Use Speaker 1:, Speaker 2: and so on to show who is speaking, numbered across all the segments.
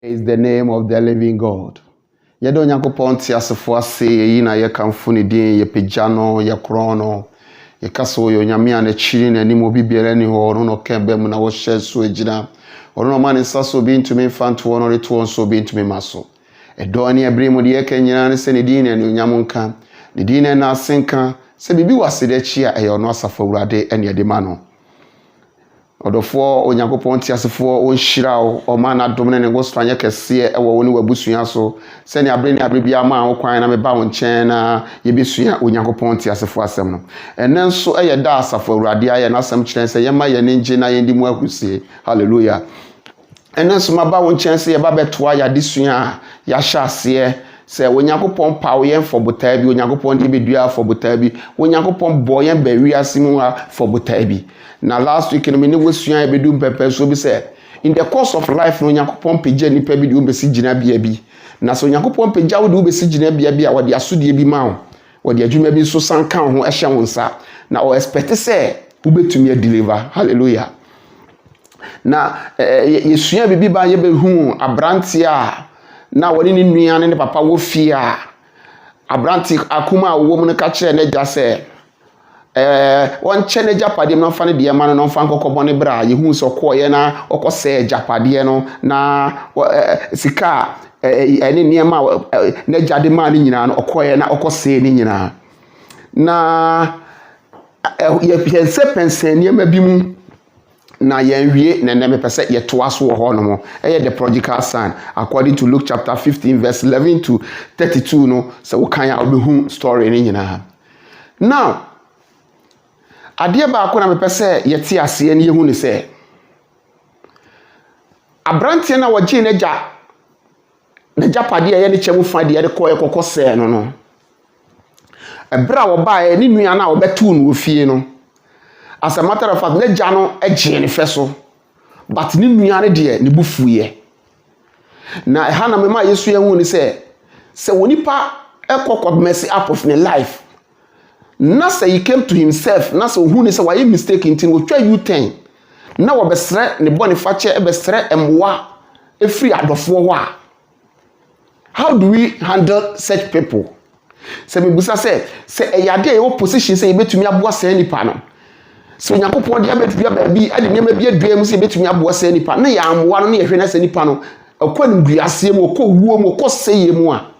Speaker 1: Is the name of the living God. Yedo Nyankopon ti asefo ase yi na ye kamfo ne din ye pejano ye krono ye kaso yo nyame a na chiri na nimo bibiere ni ho no kembe mu na wo hye so ejina ono no mane saso bi ntumi fanto ono reto so bi ntumi maso edo ne ebremu de ye kanyina ne se ne din na nyam nka ne din na asenka se bibi wasede chi a ye ono asafo awurade ene ye de ma no Odofo Onyankopon ti asefo onhyirawo o ma na dom ne ngo stranye kese ewo woni wabusua so se ne abre ne abre bia ma wo kwan na me ba wo nchen na ye besua Onyankopon ti asefo asem no ene nso eye da asafo awurade aye na asem kyerɛ se ye ma ye ne nje na ye ndi mu ahusie hallelujah ene nso ma ba wo nchen se ye ba betoa ya disua ya hyase se Onyankopon pa wo yen for botaa bi Onyankopon di bedua for botaa bi Onyankopon bo yen ba wiase mu for botaa bi na last week no me ne wosua ebedu pepe so bi say in the course of life no Onyankopon pagya nipa bi de obesi gina bia bi na so Onyankopon pagya wo de obesi gina bia bi a wo de asodie bi ma wo wo de adwuma bi so sanka ho ehye wo nsa na o expect say wo betumi deliver hallelujah na yesua bibi ba ye behu abrante a na woni ni nua ne papa wo fie a abrante akuma wo mu ne ka kire ne gya say won chene japade no fa ne de ma no fa nkokobɔ ne bra yehu so kɔye na okɔsɛ japade no na sika ene niema na jade ma ne nyina no okɔye na okɔsɛ ne nyina na ye pense niema bi mu na yenwie na me pese ye toa so ho no mo the prodigal son according to Luke chapter 15 verse 11 to 32 no se wo kan a obehu story ne nyina now Adeɛ baako na mepɛ sɛ yɛte ase ne yehu ne sɛ abrante na wɔgye ne gya na japade a yɛ ne kyɛmu fa de yɛ de kɔ ekɔkɔ sɛ no ebra wo baa ne nua na wɔbɛto no ofie no as a matter of fact ne gya no egye ne fɛ so but ne nua ne de ne bufuye na ɛha na mema Yesu yehu ne sɛ wonipa ekɔkɔ mess up of ne life na say he came to himself na say who ne say why mistake ntin wo twa U10 na wo besre ne bone fache e besre emwa efri adofo ho a how do we handle such people say me busa say eyade e wo position say betumi aboa say nipa no so Onyankopon de abedua ba bi ade nyama bi adua mu say betumi aboa say nipa na ya amwa no na yehwe na say nipa no akwa nguase mu okɔ wuo mu okɔ seye mu a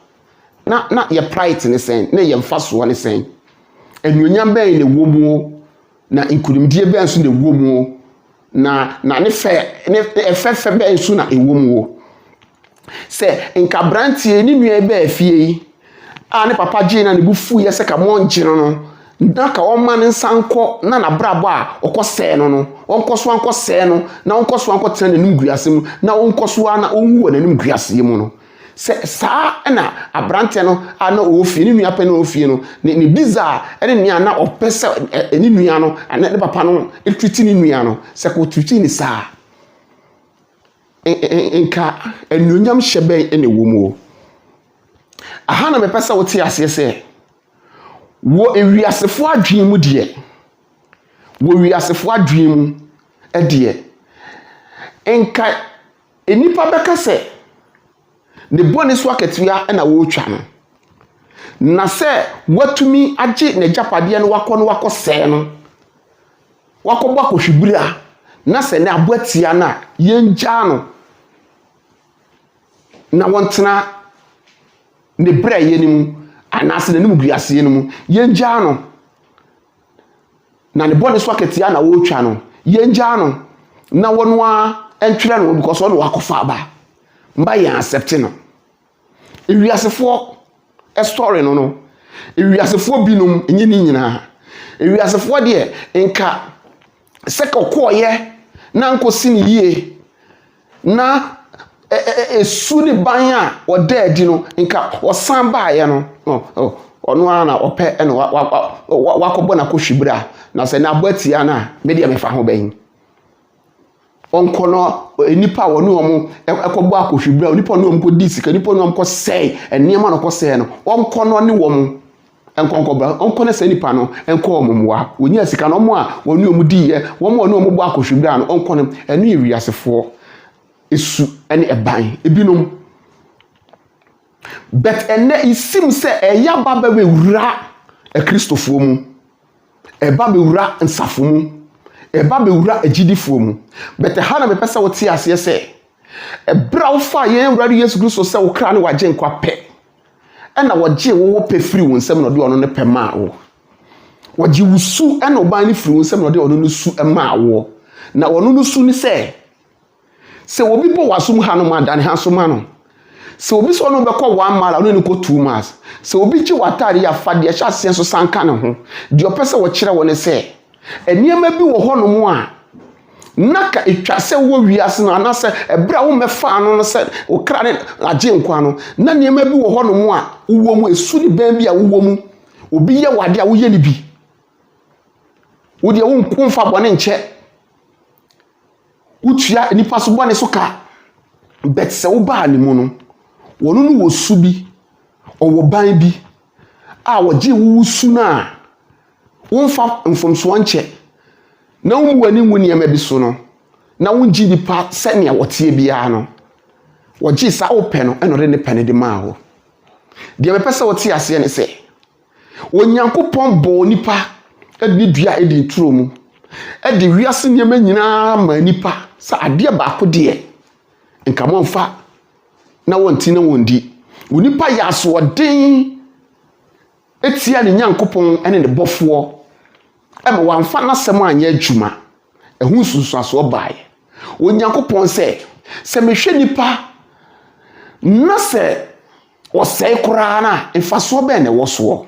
Speaker 1: na ye pride ne sen na ye mfaso ne sen enuonyam bɛn ne womu na inkurimdie bɛn so ne womu na ne efefe bɛn so na ewomu sɛ nka brantie ne nua bɛ afie a ne papa gye na ne bufu yɛ sɛ ka mongyere no na ka ɔma ne nsanko na na brabo a ɔkɔsɛ no ɔnkɔ so ankɔsɛ no na ɔnkɔ so ankɔtena n'anim guase mu na ɔnkɔ so na ɔwu wɔ n'anim guase mu no se saa na abrante no ana ofie ni nua pe na ofie no ni biza ene nua na opese ni nua no ana ne papa no etwiti ni nua no se ko twiti ni saa enka enuonyam hyeben ene wo mu aha na me pese wo te ase se wo ewiasefo adwen mu de wo wiasefo adwen mu de enka enipa beka se ne bone so akatua na wo twa no na se watumi agye ne japade no wakɔ sɛ no wakɔbɔ akɔhwibura na se ne aboatia na yengya no na wontena ne bra ye nimu anase ne guase ye nimu yengya no na ne bone so akatua na wo twa no yengya no na wono a entwere no because ono wakɔfa aba mba ya accept no ewiasefo story no ewiasefo binum enyi ni nyina ewiasefo de nka seka koye na nkosi ni yie na esu ni ban a odaadi no nka osan baaye no ono ana opɛ ene wakɔbɔ na kohwibra na sɛ na abatia na media mefa ho ban onkono nipa wonu omo ekɔbɔ akɔhwibra nipa no omo ko disika nipa no omo ko sɛ eniema no ko sɛ no onkono ne wom enkonkɔbra onkono sɛ nipa no enko omo moa onya sika no omo a wonu omo diye womo wonu omo bɔ akɔhwibra no onkono enu ewiasefo esu ene eban ebinom but ene isim se eya baba be wura Kristofo mu eba be wura nsafo mu eba be wura agidifo mu but ha na me pese wo tie ase se ebra wo fa yen wura Yesu Kristo se wo kra ne waje nkwa pe ena waje wo pe free wo nsem no de ono ne pe ma wo waje wusu ena oban ne free wo nsem no de ono no su ma wo na ono no su ni se obi bo wasum ha no ma dan ha so ma no se obi so no be ko 1 mile ono ne ko 2 miles se obi ji watare ya fa de sha sen so sanka ne ho de opese wo kire wo ne se eniema bi wo ho no mo a naka etwa se wo wiase no ana se ebra wo mefa no no se wo kra ne agye nkwa no na niema bi wo ho no mo a wo mu esu ni ban bi a wo mu obi ye wade a wo ye ni bi wo de wo nkomfa bone nche utua nipa so bone so ka bet se wo ba ni mu no wono no wo su bi owo ban bi a wo gye wo su na wo mfa mfomso nche na wo mu wani woni ema bi so no na wo gyi nipa se ne wote bia no wo gye sa wo pe no eno re ne pe ne de ma ho de me pese wote ase ne se onyankopon bo nipa edi dua edi turo mu edi wiase ne ma nyina ma nipa sa ade ba ko de nka mo mfa na wonti na wondi wonipa ya so odin etia ne nyankopon ene ne bofo ema wamfa na sem anya adwuma ehun sunsuaso baaye onyankopon se mehwe nipa na se osei kura na mfaso be ne woso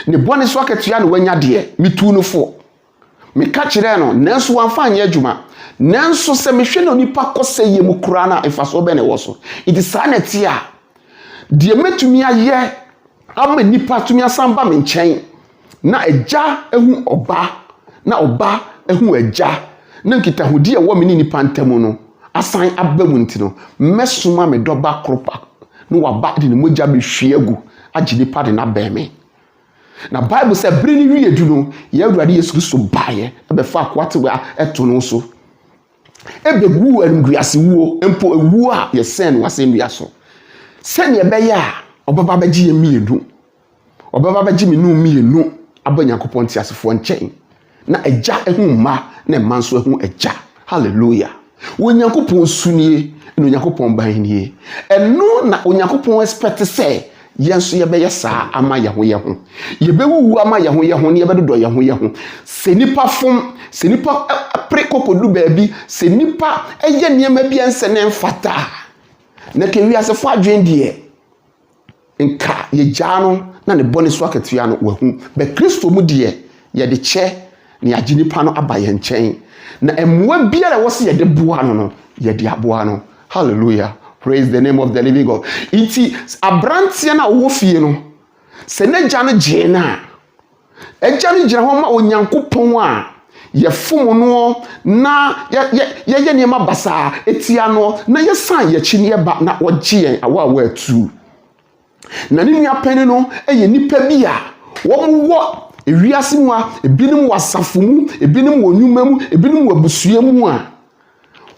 Speaker 1: ne bone so aketua ne wanya de mitu no fo meka kire no nanso wamfa anya adwuma nanso se mehwe no nipa kose yemu kura na mfaso be ne woso iti saneti a de metumi aye ama nipa tumi asamba me nchen na eja ehu oba na oba ehu eja na nkita hodi e wo me nipa ntemu no asan abamu nti no mesoma me doba kropa no waba de ne moja be hwie agu agi nipa de na beme na bible say bere ni wie du no ye awurade Yesu Kristo baaye ebe fa kwate wa eto no so ebe gu anguase wuo empo ewuo a ye sen wase ndua so sen ye be ya obaba baji ye mienu obaba baji me no mienu abanyankopon ti asefo nchen na eja ehu ma na manso ehu eja hallelujah onyankopon sunie na onyankopon bahnie eno na onyankopon expect say yenso ye be yesa ama ye ho ye be wuwu ama ye ho ne ye be dodo ye ho se nipa fom se nipa pre kokodu baabi se nipa eye niema bia nse ne mfata na ke wi asefo adwen die nka ye jano na ne bone so akatua no wahu be Kristo mu de ye de che ne agye nipa no abaye nchen na emwa bia na wo se ye de boa no ye de aboa no hallelujah praise the name of the living God iti abrantie na wo fie no se ne gya no gye na egya no gyina ho ma onyankopon a ye fom no na ye niema basa etia no na ye san ye chi ne ba na ogye yen awa atu na ni nua pene no eye nipa bi a wo ewiase mu a ebinim wasafo mu ebinim wonwuma mu ebinim wabusua mu a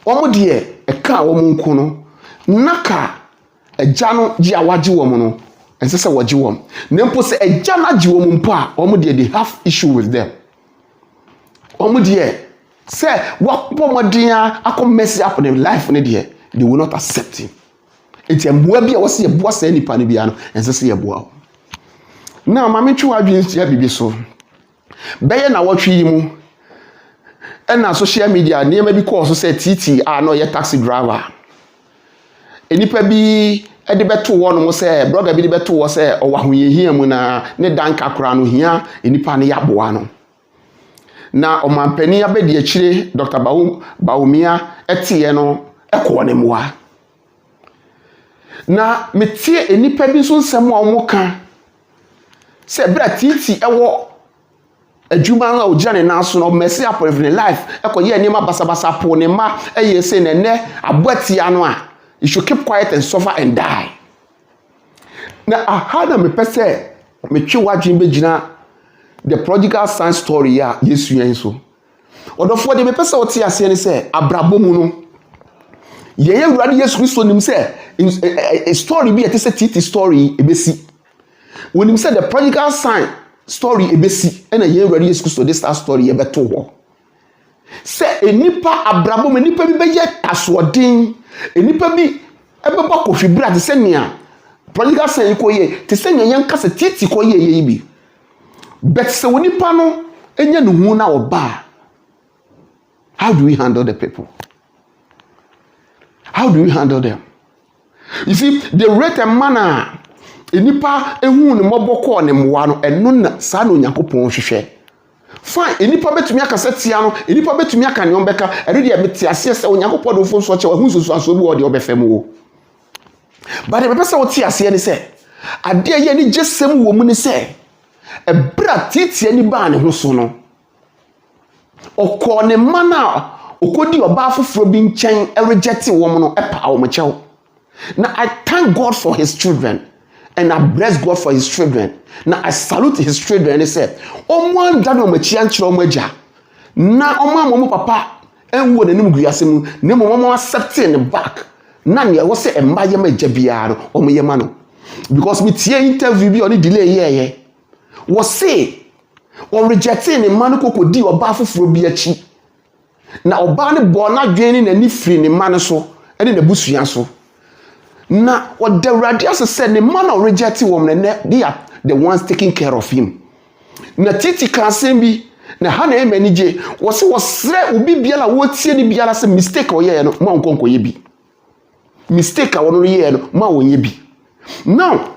Speaker 1: wo de eka wo nko no naka eja no gi awaje wo no ense se waje wo na mpo se eja na gi wo mpo a wo de they have issue with them wo de se wapo modin akọ mess up in life ne de they will not accept him enti emboa bi a wo se eboa sa nipa ne bia no ense se eboa na mama twa adwin sia bibi so beye na wotwe yi mu na social media niema bi call so say TT no ye taxi driver enipa bi ede beto wo no mo say blogger bi de beto wo say o wahoyehia mu na ne danka kora no hia enipa ne yaboa no na o mampani abedi akire Dr. Baumia etie no ekọ ne moa na metie enipa bi so nsem a wo ka se bra titi ewo adwuma na ogya ne naso no messy up in life ekoye anima basabasa po ne ma eye se ne ne aboatia no a you should keep quiet and suffer and die na ahada me pese me twe wadwen begina the prodigal son story ya Yesu yen so odofo de me pese wote ase ne se abrabo mu no Ye Awurade Yesu Kristo nim say a story be a titi story ebesi. When him said the prodigal son story ebesi and a ye Awurade Yesu Kristo this story e beto ho. Say enipa abrabo me nipa bi be ye asoden enipa bi ebeba kofi bra te se nea prodigal son ko ye te se nea yanka se titi ko ye ye bi. But se wonipa no enya no hu na oba. How do we handle the people? How do we handle them? You see, the rate and manner enipa ehun ne moboko ne mwa no eno na sa na Onyankopon hwehwe. Fine, enipa betumi akasa tia no, enipa betumi aka ne ombeka, ere de beti ase se Onyankopon do fo so che wa hu so aso bi wo de obefem wo. But the person what ase ne se, ade ye ni jesem wo mu ne se, ebra titie ni ba ne ho so no. Okọ ne mana okodi oba foforo bi nchen reject wo no epa wo mchew. Now I thank God for his children and I bless God for his children. Now I salute his children and say, "Omo dad no machi anchire omo agya. Na omo amomo papa enwo na nim guase mu, ne momo accept in the back. Na ne wo say emba ye magya bia no omo ye ma no. Because me tie interview bi on delay ye. Wo say o rejecting the man kokodi oba foforo bi achi. Na oba ne bo na dwen ni firi ne man so ene na busua so. Na what the radius said the man of rejecting woman they are the ones taking care of him. Na titi kan sembi na hana e manije was sre obi biala wo tie ni biala se mistake o ye no ma nkonko ye bi. Mistake a wono ye no ma wonye bi. Now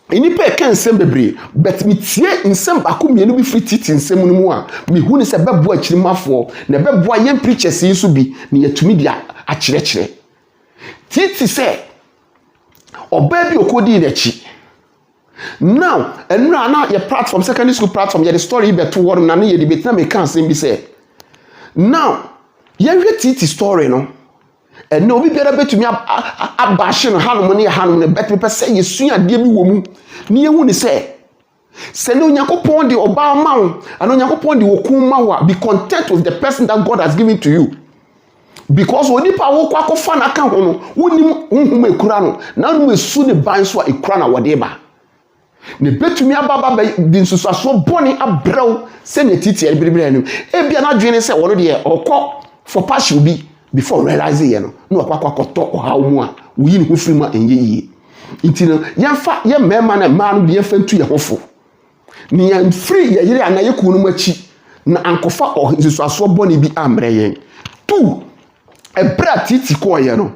Speaker 1: enipa kan nsem bebre but me tie nsem bako mienu bi free titi nsem no mu a me hu ni se bebo achirimafo na bebo ayen preachers yi so bi ne yatumi dia akirekire. Titi se oba bi okodi n'achi. Now enra na your platform secondary school platform your story be to word na ye debate na me kan sem bi say now ye hwe titi story no and obi biara betumi abashi no hanom ne hanom ne bet me say yesu ade bi wo mu ne ye hu ni say se no Onyankopon de oba ma wo and Onyankopon de wokun ma wo be content with the person that God has given to you. Because when nipa wo kwa kofa na kan ho no wonim honhom ekura no na no esu ne ban so ekura na wode ba ne betumi ababa di nsusuaso boni abrew se ne titi ebiribire no e bia na dwene se wono de okọ for passion bi before realizing ye no na okwa koto ohaw mu a wuyi ne ho firi ma enye yi nti no yemfa ye mema na ma no de yemfa ntu ye hofo ne yem free ye yire ana ye kunu machi na ankofa nsusuaso boni bi ambre yen tu ebra titi ko ye no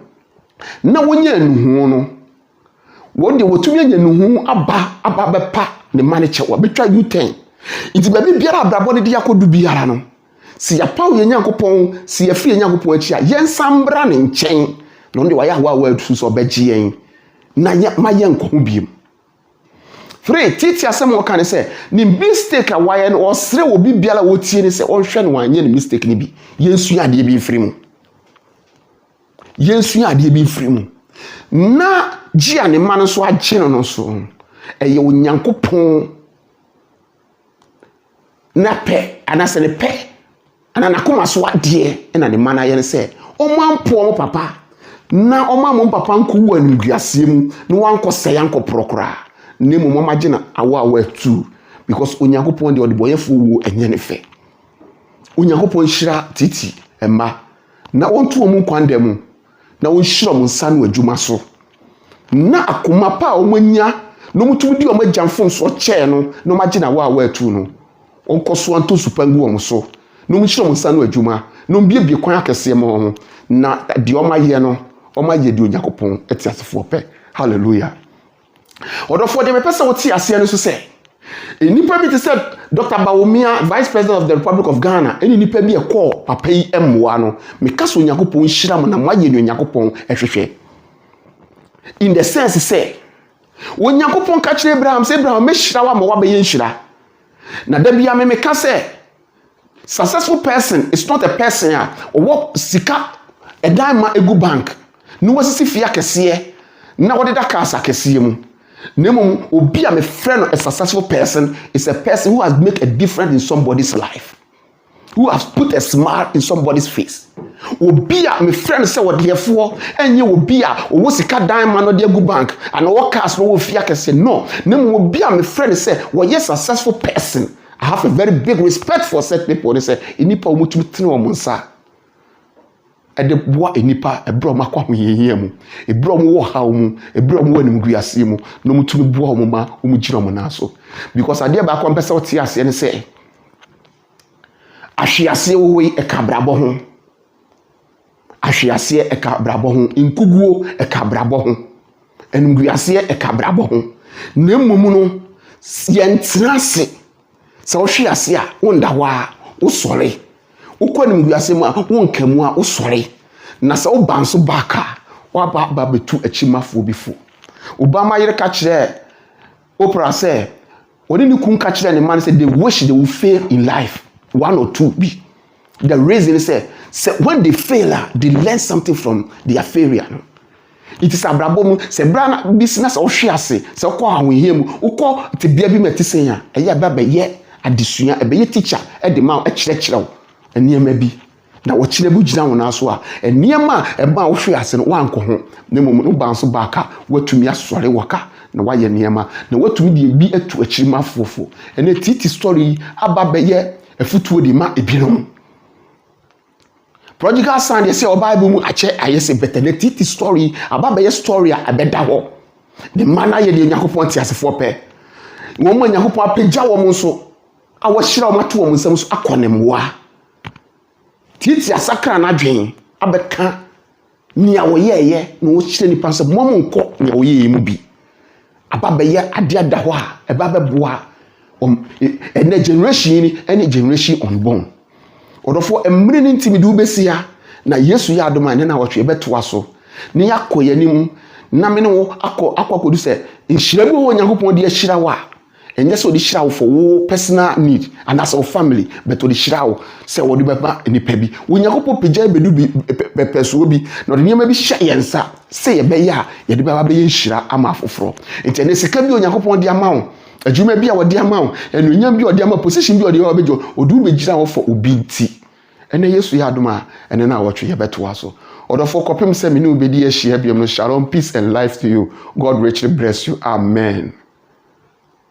Speaker 1: na wonya nuhu no wonde wotumi anya nuhu aba bepa ne manager wa betwa U10 iti ba biara abrabo ne de yakodu biara no si ya pawo ye Nyankopon si ya fie Nyankopon achi a yensambra ne nchen no nde wa ya wa adu so beji yen na ma ye nko biem free titi asem wo kan se ni mistake a wa ye no osre obi biara wo tie ne se onhwe ne wanye ne mistake ne bi yensu ade bi mfiri mu yensu ade bi mfiri mu na gia ne man so agye no so eye Onyankopon na pe anase ne pe anana koma so ade na ne man aye ne se omampo o papa na omammo papa nku wa nuguase mu ne wankose yankopro ne mu mama gina awa atu because Onyankopon de odeboyefo wo enye ne fe Onyankopon hira titi emma na wonto mu kwandam na wonhira mu nsa no adwuma so na akoma pa omanya no mutu di omagyanfo so che no no magina wa atu no onkoso anto supangu om so no muhira mu nsa no adwuma no biebie kwan akese mo ho na de omaye no omaye di Onyankopon etiasefo pe hallelujah odofo de me pesa woti ase no so se enipa bi te said Dr. Bawumia Vice President of the Republic of Ghana eni nipa bi e call papa yi emwa no me kaso Onyankopon hira mo na maye ni Onyankopon ehwehwe in the sense say Onyankopon ka kire Abraham say Abraham me hira wa ma wa be ye hira na da bia me ka say successful person is not a person or sika edan ma egu bank no wasisi fia kese na wode da kasa kese mu nemo obi a me friend a successful person is a person who has made a difference in somebody's life, who has put a smile in somebody's face, obi a me friend say wodefo enye obi a owo sika dan ma no de gu bank and wo cast no wo fia kese no na mo obi a me friend say wo yes successful person. I have a very big respect for such people. They say inipa omutumi tene wo nsa ede boa enipa ebro makwa ho yehia mu ebro mo wo ha mu ebro mo wanim guase mu no mutumi boa mo ma omugiro mo na so because ade ba kwa mpesa wote ase ne say ahwiase wo yi ekabrabo ho ahwiase ekabrabo ho inkuguo ekabrabo ho enumguase ekabrabo ho na mmom no yentrase se wo hwiase a wonda wa wo sore ukọ enumguase mu a wonkamu a wo sore na se wo banso baka wa ba betu achimafo bifo obama yire ka kire opera say oni ni kun ka kire ne man say they wish they will fail in life. One or two be the reason is when they fail they learn something from their failure. It is abrabom se brana business o hwe ase se ko ahwe mu ukọ te bia bi metisen ya eya baba ye adesua ebe ye teacher e de ma e kire wo eniema bi na wo kire bu gina wo na so a eniema e ba wo hwe ase no wanko ho na mom no ban so baka watumi asore waka na waye eniema na watumi de bi atu akirima fofo ene titi story ababa ye efutuo di ma ebinom prodigal son dey say o bible mu ache ayese beternity story ababa ye story abeda ho the man aye de yakopon ti asefo pe won mo yakopon apagya wo mo so a wo hira o mato wo mo nsam so akonemwa titi asakra na dwen abeka nia wo yeye na wo hire ni panse mo mo nko nia wo yeye mu bi ababa ye ade ada ho a ebaba boa ene generation ni any generation unborn odofo emre ni ntimidu besia na yesu ya adoma ne na wotwe beto aso ne yakoye nim na me ne wo akodu se nhira bi wo nyankopon de ahira wa enye so de hira wo for wo personal need and as a family but de hira wo se wo de beba enipa bi wo nyankopon pejai bedu bi pepeso bi na de niam bi hya yensa se ye be ya ye de beba be nhira ama afoforo enti ne sika bi wo nyankopon de ama wo adwuma bi a wode ama wo enunyam bi wode ama position bi wode obejo odu begira wo for obinti ene yesu ya adoma ene na wotwe ye beto aso odofo kopem se me ne obedi ahia biam no shalom peace and life to you. God richly bless you. Amen.